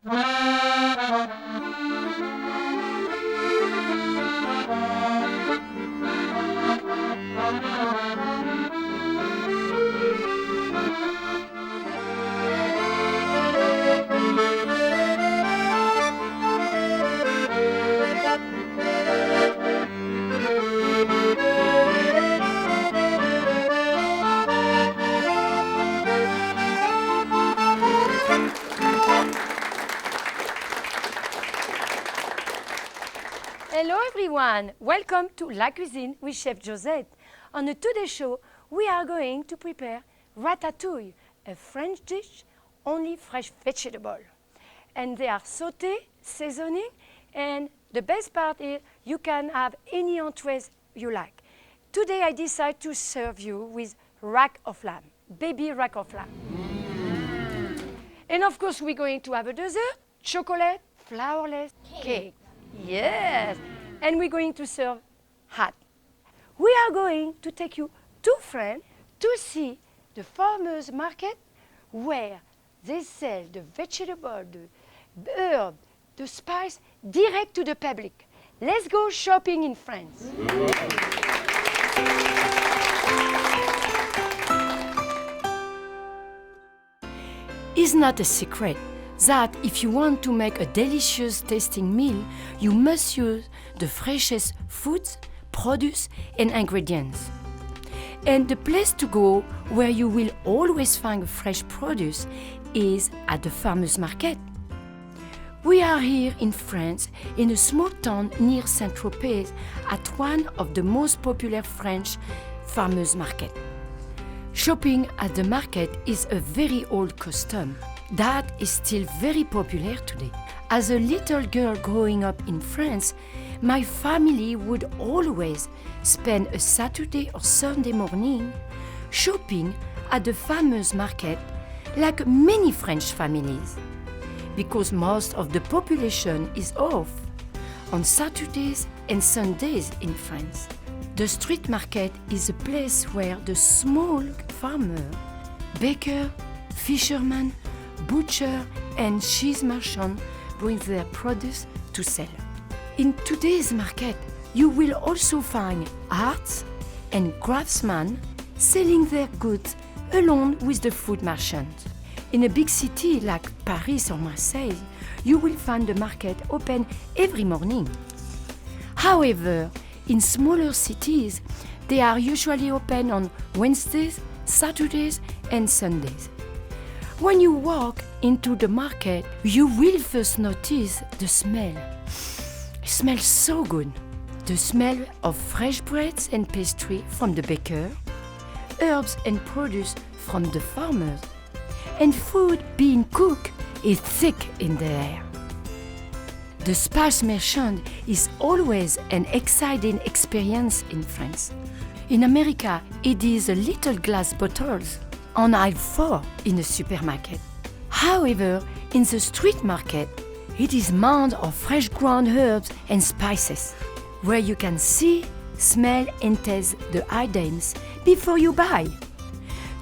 Hello everyone, welcome to La Cuisine with Chef Josette. On today's show, we are going to prepare Ratatouille, a French dish, only fresh vegetable. And they are sauté, seasoning, and the best part is you can have any entrees you like. Today I decide to serve you with rack of lamb, baby rack of lamb. And of course we're going to have a dessert, chocolate, flourless cake. Yes, and we're going to serve hot. We are going to take you to France to see the farmers market where they sell the vegetable, the herb, the spice direct to the public. Let's go shopping in France. It's not a secret that if you want to make a delicious tasting meal, you must use the freshest foods, produce and ingredients. And the place to go where you will always find fresh produce is at the farmers market. We are here in France in a small town near Saint-Tropez at one of the most popular French farmers market. Shopping at the market is a very old custom that is still very popular today. As a little girl growing up in France, my family would always spend a Saturday or Sunday morning shopping at the farmers market like many French families, because most of the population is off on Saturdays and Sundays in France. The street market is a place where the small farmer, baker, fisherman, butcher and cheese merchant bring their produce to sell. In today's market, you will also find arts and craftsmen selling their goods along with the food merchants. In a big city like Paris or Marseille, you will find the market open every morning. However, in smaller cities, they are usually open on Wednesdays, Saturdays and Sundays. When you walk into the market, you will first notice the smell. It smells so good. The smell of fresh breads and pastry from the baker, herbs and produce from the farmers, and food being cooked is thick in the air. The spice merchant is always an exciting experience in France. In America, it is a little glass bottles on aisle 4 in a supermarket. However, in the street market, it is mound of fresh ground herbs and spices, where you can see, smell and taste the items before you buy.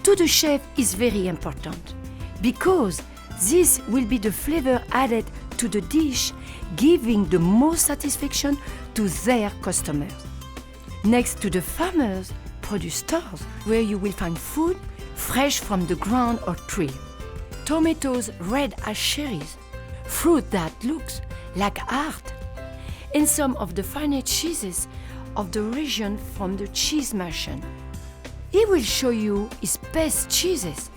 To the chef is very important, because this will be the flavor added to the dish, giving the most satisfaction to their customers. Next to the farmers' produce stores, where you will find food fresh from the ground or tree. Tomatoes red as cherries, fruit that looks like art, and some of the finest cheeses of the region from the cheese merchant. He will show you his best cheeses,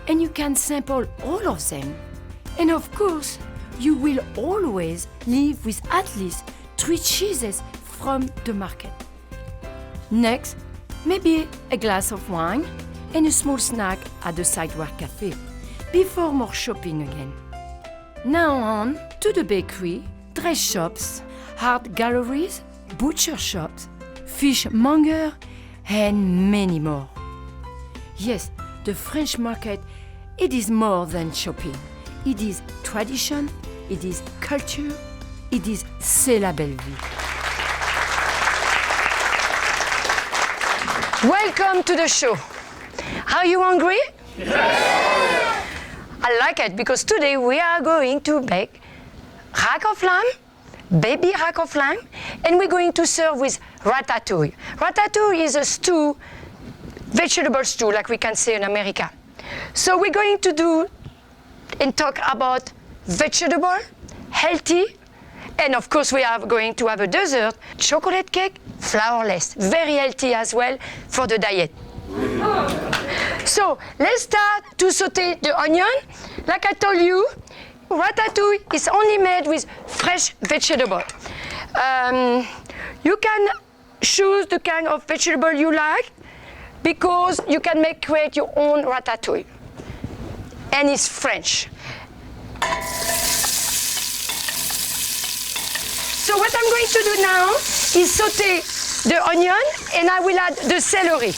and you can sample all of them. And of course, you will always leave with at least 3 cheeses from the market. Next, maybe a glass of wine and a small snack at the sidewalk cafe, before more shopping again. Now on to the bakery, dress shops, art galleries, butcher shops, fishmonger, and many more. Yes, the French market, it is more than shopping. It is tradition, it is culture, it is c'est la belle vie. Welcome to the show. Are you hungry? Yes. I like it because today we are going to bake rack of lamb, baby rack of lamb, and we're going to serve with ratatouille. Ratatouille is a stew, vegetable stew, like we can say in America. So we're going to do and talk about vegetable, healthy, and of course we are going to have a dessert, chocolate cake, flourless, very healthy as well for the diet. So let's start to sauté the onion. Like I told you, ratatouille is only made with fresh vegetable. You can choose the kind of vegetable you like because you can create your own ratatouille. And it's French. So what I'm going to do now is sauté the onion and I will add the celery.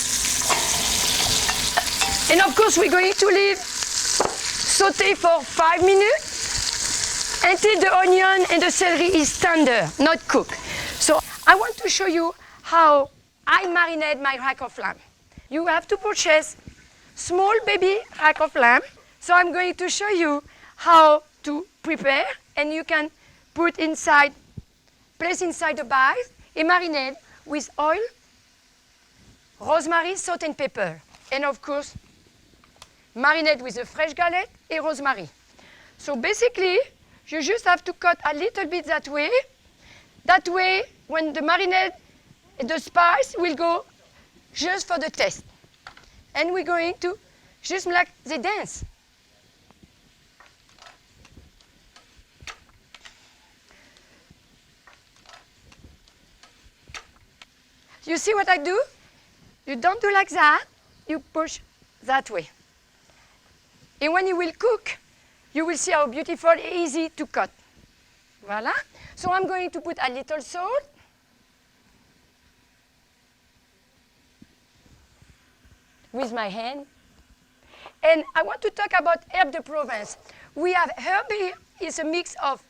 And of course we're going to leave sauté for 5 minutes until the onion and the celery is tender, not cooked. So I want to show you how I marinate my rack of lamb. You have to purchase small baby rack of lamb. So I'm going to show you how to prepare, and you can put inside, place inside the bag and marinate with oil, rosemary, salt and pepper. And of course, marinate with a fresh galette and rosemary. So basically, you just have to cut a little bit that way. That way, when the marinade, the spice will go just for the taste. And we're going to just like they dance. You see what I do? You don't do like that, you push that way. And when you will cook, you will see how beautiful and easy to cut. Voila. So I'm going to put a little salt. With my hand. And I want to talk about herb de Provence. We have herb here is a mix of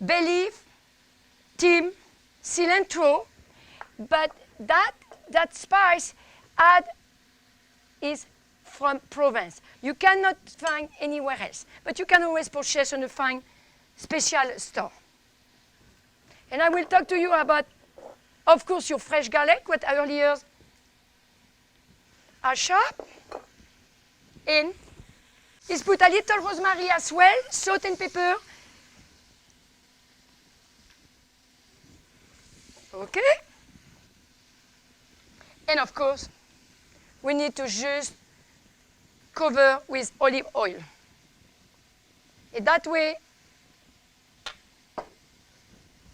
bay leaf, thyme, cilantro, but that spice is from Provence. You cannot find anywhere else, but you can always purchase in a fine special store. And I will talk to you about, of course, your fresh galette, what earlier are sharp. And is put a little rosemary as well, salt and pepper. Okay? And of course, we need to just cover with olive oil. And that way,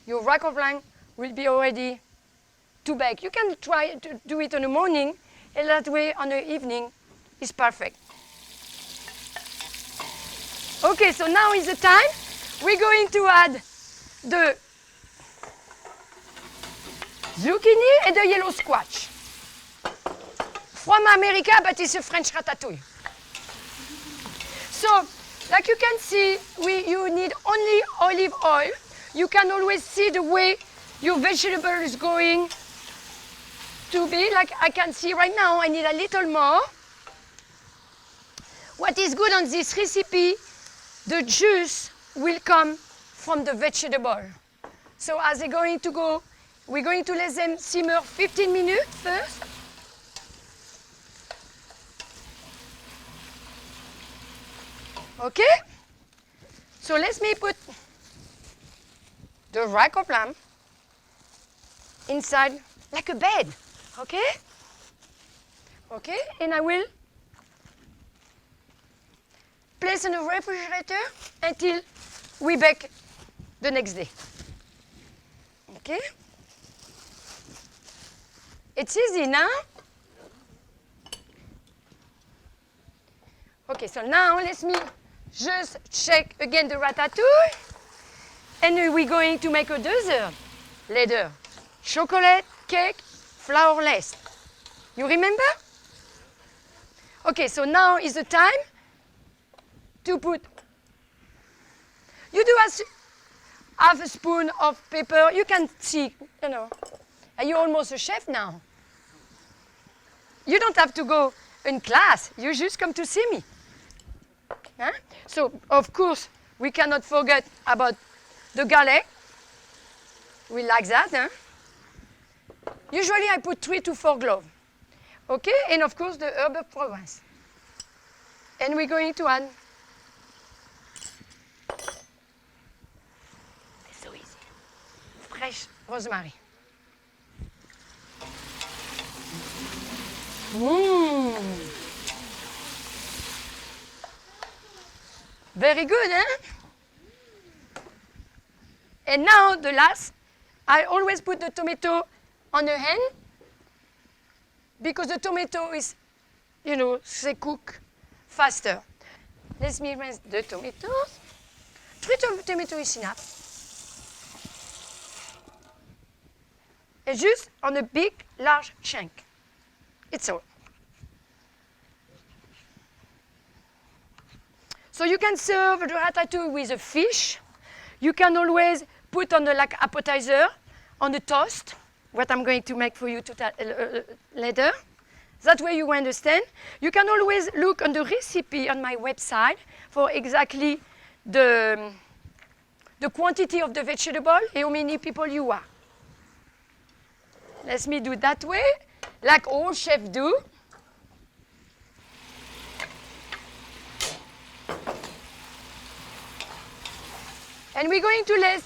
your rack of lamb will be ready to bake. You can try to do it in the morning, and that way on the evening is perfect. Okay, so now is the time. We're going to add the zucchini and the yellow squash. From America, but it's a French ratatouille. So, like you can see, you need only olive oil. You can always see the way your vegetable is going to be. Like I can see right now, I need a little more. What is good on this recipe, the juice will come from the vegetable. So as they're going to go, we're going to let them simmer 15 minutes first. Okay? So let me put the rack of lamb inside like a bed. Okay? Okay, and I will place in the refrigerator until we bake the next day. Okay? It's easy now. Okay, so now let me just check again the ratatouille. And we're going to make a dessert later. Chocolate cake, flourless. You remember? Okay, so now is the time to put. You do half a spoon of pepper. You can see, you know. Are you almost a chef now? You don't have to go in class. You just come to see me. Huh? So, of course, we cannot forget about the garlic. We like that. Huh? Usually I put 3 to 4 cloves. Okay, and of course the herb of Provence. And we're going to add. It's so easy. Fresh rosemary. Very good, eh? And now the last, I always put the tomato on the hand because the tomato is, you know, they cook faster. Let me rinse the tomatoes. 3 tomatoes is enough. And just on a big, large chunk. It's all. So you can serve the ratatouille with a fish. You can always put on the like appetizer on the toast, what I'm going to make for you later. That way you understand. You can always look on the recipe on my website for exactly the quantity of the vegetable and how many people you are. Let me do that way, like all chefs do. And we're going to let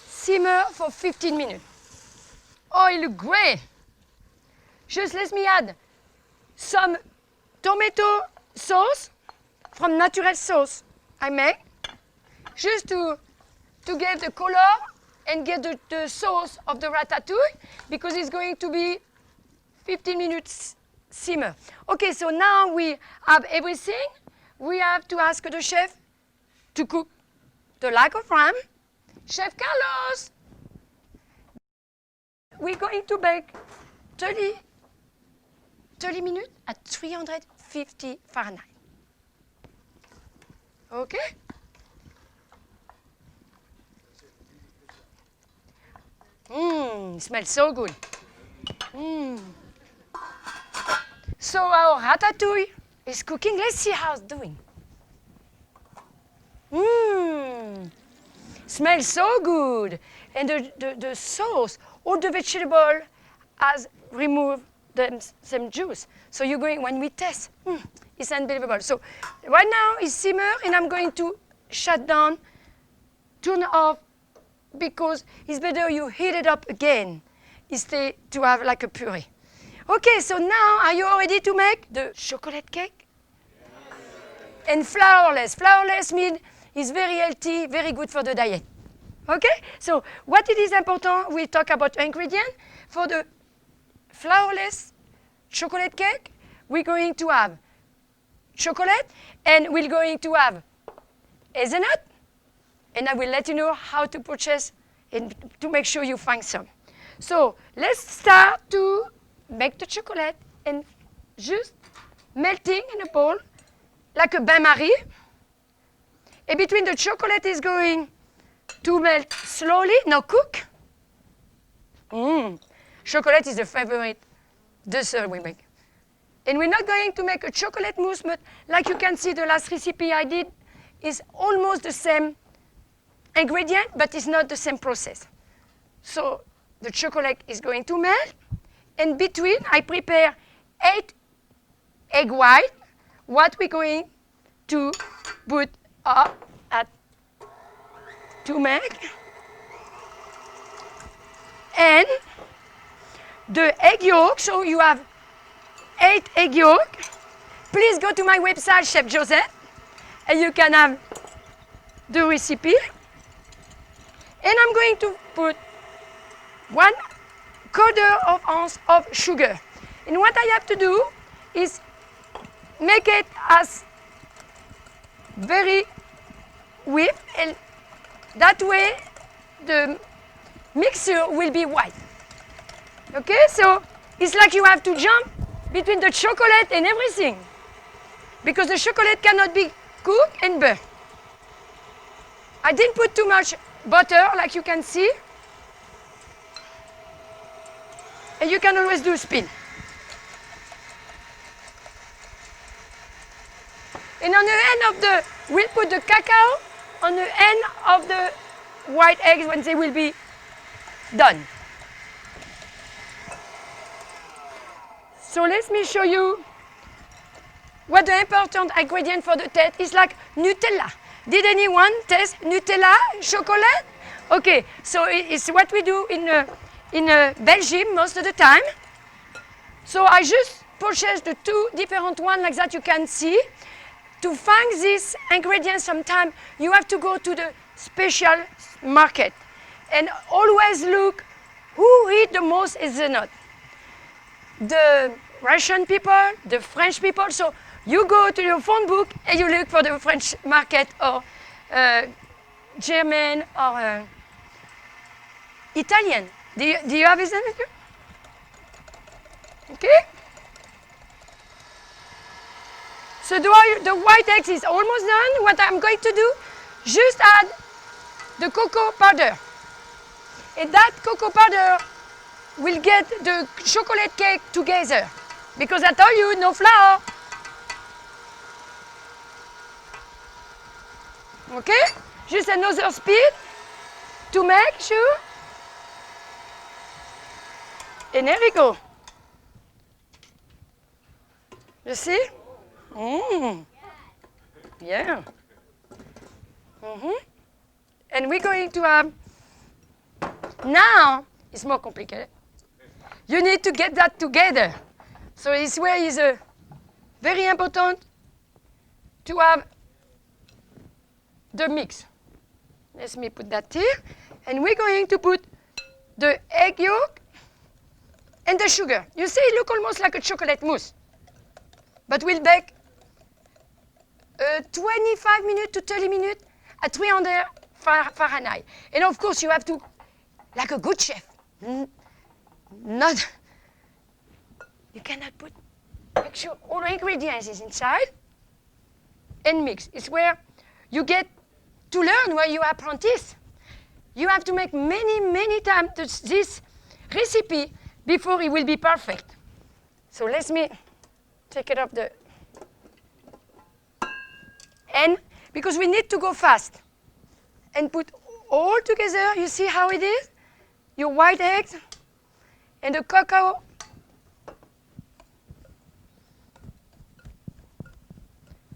simmer for 15 minutes. Oh, it looks great. Just let me add some tomato sauce from natural sauce I make, just to get the color and get the sauce of the ratatouille, because it's going to be 15 minutes simmer. Okay, so now we have everything. We have to ask the chef to cook the leg of ram. Chef Carlos, we're going to bake 30 minutes at 350 Fahrenheit. Okay? Smells so good. So our ratatouille is cooking. Let's see how it's doing. Smells so good. And the sauce, all the vegetable has removed some juice. So you're going, when we test, it's unbelievable. So right now it's simmer, and I'm going to shut down, turn off, because it's better you heat it up again instead to have like a puree. Okay, so now are you all ready to make the chocolate cake? And flourless. Flourless means it's very healthy, very good for the diet. Okay, so what it is important, we talk about ingredient. For the flourless chocolate cake, we're going to have chocolate, and we're going to have hazelnut, and I will let you know how to purchase and to make sure you find some. So let's start to make the chocolate and just melting in a bowl like a bain-marie. And between the chocolate is going to melt slowly, no cook. Chocolate is the favorite dessert we make. And we're not going to make a chocolate mousse, but like you can see, the last recipe I did is almost the same ingredient, but it's not the same process. So the chocolate is going to melt, and between I prepare 8 egg white, what we're going to put up to make. And the egg yolk, so you have 8 egg yolk. Please go to my website, Chef Josette, and you can have the recipe. And I'm going to put 1/4 ounce of sugar. And what I have to do is make it as very whip, and that way the mixture will be white. Okay, so it's like you have to jump between the chocolate and everything, because the chocolate cannot be cooked and burnt. I didn't put too much butter, like you can see. And you can always do spin. And on the end of the, we'll put the cacao on the end of the white eggs when they will be done. So let me show you what the important ingredient for the tête is, like Nutella. Did anyone taste Nutella chocolate? Okay, so it's what we do in Belgium most of the time. So I just purchased the two different ones like that you can see. To find these ingredients sometimes you have to go to the special market and always look who eat the most is the nut. The Russian people, the French people, so you go to your phone book and you look for the French market or German or Italian. Do you have this? Okay? So the white eggs is almost done. What I'm going to do, just add the cocoa powder. And that cocoa powder will get the chocolate cake together. Because I told you, no flour. Okay? Just another speed to make sure. And there we go. You see? Yeah. And we're going to have, now it's more complicated. You need to get that together. So this way is very important to have the mix. Let me put that here. And we're going to put the egg yolk and the sugar. You see, it looks almost like a chocolate mousse. But we'll bake 25 minutes to 30 minutes at 300 Fahrenheit. And of course, you have to, like a good chef, not, you cannot make sure all the ingredients is inside and mix. It's where you get to learn where you apprentice. You have to make many times this recipe before it will be perfect. So let me take it up the, and because we need to go fast and put all together, you see how it is? Your white eggs and the cocoa.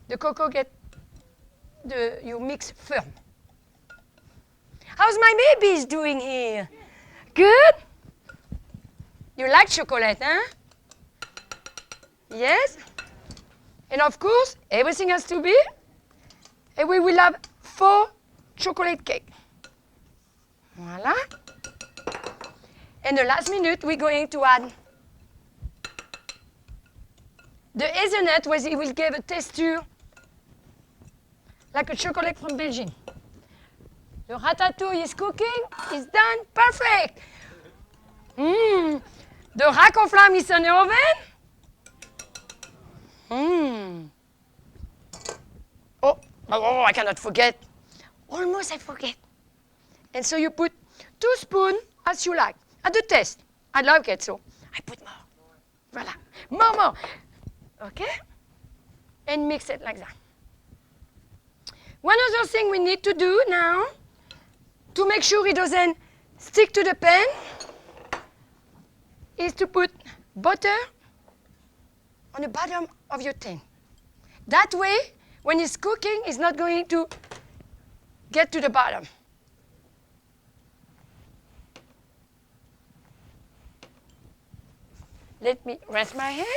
The cocoa get you mix firm. How's my babies doing here? Good? You like chocolate, huh? Yes? And of course, everything has to be, and we will have 4 chocolate cake. Voila. And the last minute, we're going to add the hazelnut, where it will give a texture like a chocolate from Belgium. The ratatouille is cooking, it's done, perfect. The rack au flamme is in the oven. Oh, I cannot forget. Almost I forget. And so you put 2 spoons as you like, at the taste. I like it, so I put more. Voila, more. Okay? And mix it like that. One other thing we need to do now, to make sure it doesn't stick to the pan, is to put butter on the bottom of your tin. That way, when it's cooking, it's not going to get to the bottom. Let me rest my hand.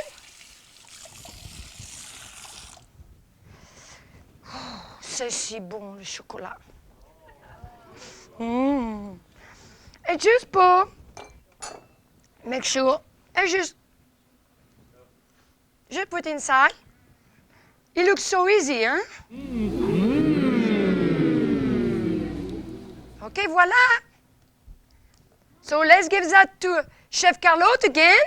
Oh, c'est si bon, le chocolat. And just pour, make sure, and just put inside. It looks so easy, huh? Okay, voila. So let's give that to Chef Carlotte again.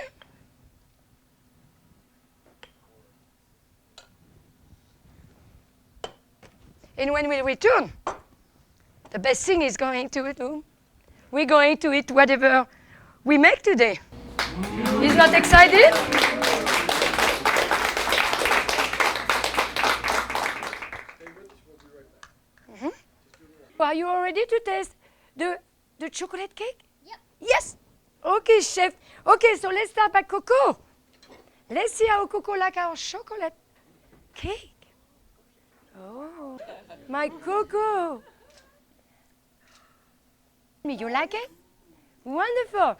And when we return, the best thing is going to do, we're going to eat whatever we make today. Is not excited? are you all ready to taste the chocolate cake? Yep. Yes. Okay, chef. Okay, so let's start by Coco. Let's see how Coco like our chocolate cake. Oh, my Coco. You like it? Wonderful.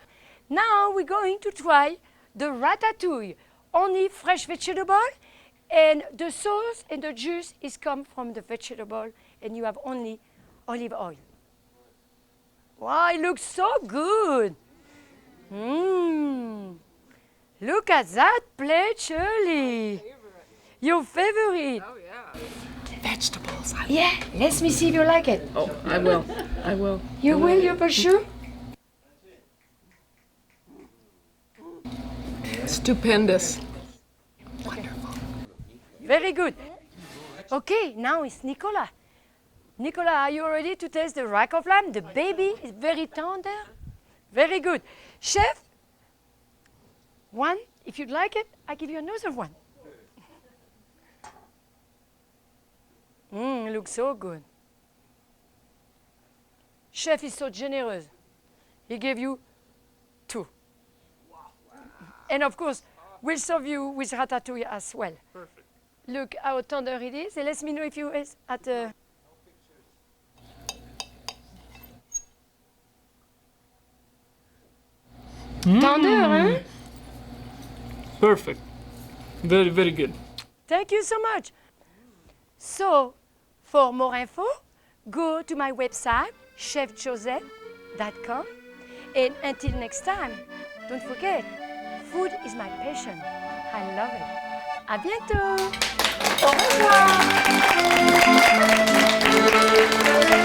Now we're going to try the ratatouille. Only fresh vegetable, and the sauce and the juice is come from the vegetable, and you have only olive oil. Wow, it looks so good. Look at that plate, Shirley. Your favorite. Oh, yeah. Vegetables. Yeah, let me see if you like it. Oh, I will. I will. You will, you for sure? Stupendous. Very good. Okay, now it's Nicola. Nicola, are you ready to taste the rack of lamb? The baby is very tender. Very good. Chef, one, if you'd like it, I give you another one. It looks so good. Chef is so generous. He gave you 2. And of course, we'll serve you with ratatouille as well. Perfect. Look how tender it is. And let me know if you is at the... Tender, hein? Perfect. Very, very good. Thank you so much. So, for more info, go to my website, chefjosette.com. And until next time, don't forget, food is my passion. I love it. À bientôt. Au revoir.